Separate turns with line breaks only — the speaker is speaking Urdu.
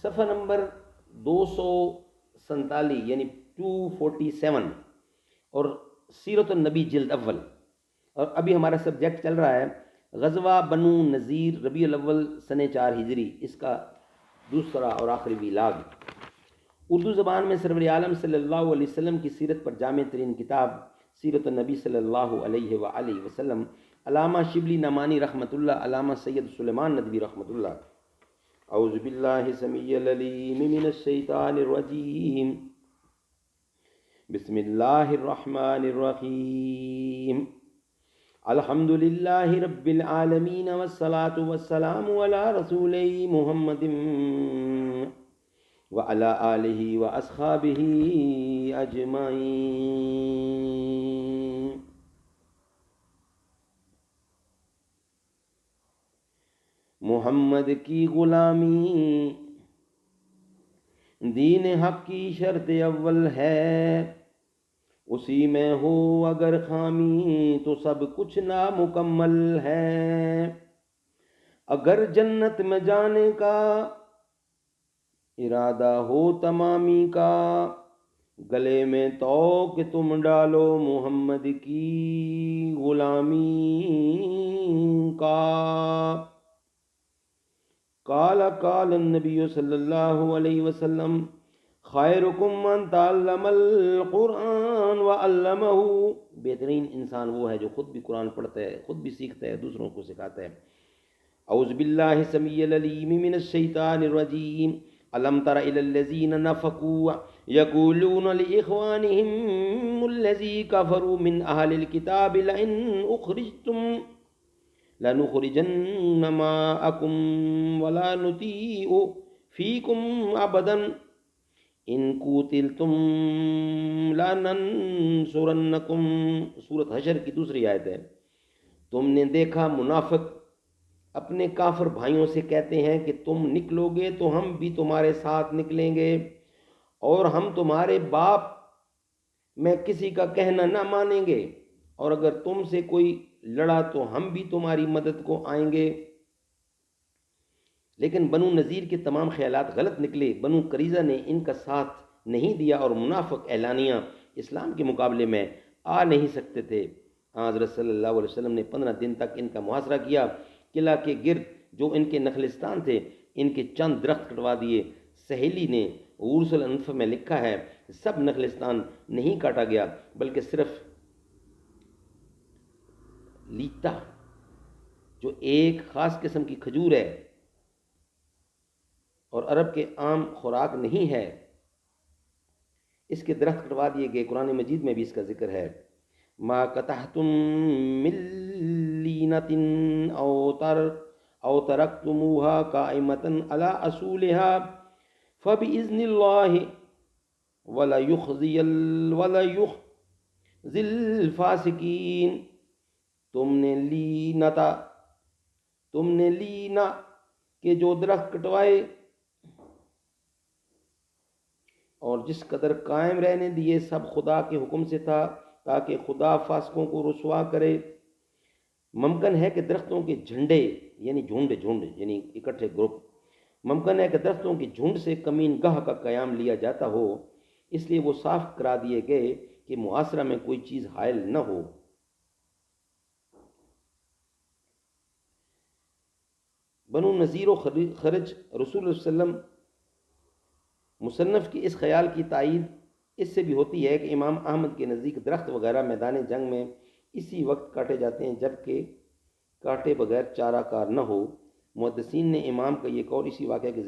صفحہ نمبر 247 یعنی 247 اور سیرت النبی جلد اول. اور ابھی ہمارا سبجیکٹ چل رہا ہے غزوہ بنو نذیر ربیع الاول سن 4 ہجری، اس کا دوسرا اور آخری ویلاگ. اردو زبان میں سرور عالم صلی اللہ علیہ وسلم کی سیرت پر جامع ترین کتاب سیرت النبی صلی اللہ علیہ وآلہ وسلم، علامہ شبلی نعمانی رحمۃ اللہ، علامہ سید سلیمان ندوی رحمۃ اللہ. اعوذ باللہ السمیع العلیم من الشیطان الرجیم، بسم اللہ الرحمن الرحیم. الحمد للہ رب العالمین والصلاة والسلام علی رسولہ محمد وعلی آلہ واصحابہ اجمعین. محمد کی غلامی دین حق کی شرط اول ہے، اسی میں ہو اگر خامی تو سب کچھ نامکمل ہے. اگر جنت میں جانے کا ارادہ ہو تمامی کا، گلے میں توق تم ڈالو محمد کی غلامی کا. قال النبی صلی اللہ علیہ وسلم خیرکم من تعلم القرآن وعلمہ. بہترین انسان وہ ہے جو خود بھی قرآن پڑھتا ہے، خود بھی سیکھتا ہے، دوسروں کو سکھاتا ہے. اعوذ باللہ السمیع العلیم من الشیطان الرجیم. الم تر الی الذین نفقوا یقولون لاخوانہم الذین کفروا من اہل الکتاب لئن اخرجتم لنخرجن معکم ولا نطیع فیکم ابدا ان قوتلتم لننصرنکم. سورۃ حشر کی دوسری آیت ہے. تم نے دیکھا منافق اپنے کافر بھائیوں سے کہتے ہیں کہ تم نکلو گے تو ہم بھی تمہارے ساتھ نکلیں گے، اور ہم تمہارے باپ میں کسی کا کہنا نہ مانیں گے، اور اگر تم سے کوئی لڑا تو ہم بھی تمہاری مدد کو آئیں گے. لیکن بنو نذیر کے تمام خیالات غلط نکلے. بنو قریظہ نے ان کا ساتھ نہیں دیا اور منافق اعلانیہ اسلام کے مقابلے میں آ نہیں سکتے تھے. حضرت صلی اللہ علیہ وسلم نے 15 دن تک ان کا محاصرہ کیا. قلعہ کے گرد جو ان کے نخلستان تھے ان کے چند درخت کٹوا دیے. سہیلی نے عرس الانف میں لکھا ہے سب نخلستان نہیں کاٹا گیا بلکہ صرف لیتا جو ایک خاص قسم کی کھجور ہے اور عرب کے عام خوراک نہیں ہے، اس کے درخت کٹوا دیے گئے. قرآن مجید میں بھی اس کا ذکر ہے. ما قطعتم من لینۃ او ترکتموها قائمۃ علی اصولها فبإذن اللہ ولیخزی الفاسقین. تم نے لینا کہ جو درخت کٹوائے اور جس قدر قائم رہنے دیے سب خدا کے حکم سے تھا تاکہ خدا فاسقوں کو رسوا کرے. ممکن ہے کہ درختوں کے جھنڈے یعنی جھنڈ یعنی اکٹھے گروپ، ممکن ہے کہ درختوں کی جھنڈ سے کمین گاہ کا قیام لیا جاتا ہو، اس لیے وہ صاف کرا دیے گئے کہ محاصرہ میں کوئی چیز حائل نہ ہو. بنو نذیر و خرج رسول اللہ صلی اللہ علیہ وسلم مصنف کی اس خیال کی تائید اس سے بھی ہوتی ہے کہ امام احمد کے نزدیک درخت وغیرہ میدان جنگ میں اسی وقت کاٹے جاتے ہیں جبکہ کاٹے بغیر چارہ کار نہ ہو. محدثین نے امام کا یہ قول اسی واقعہ کے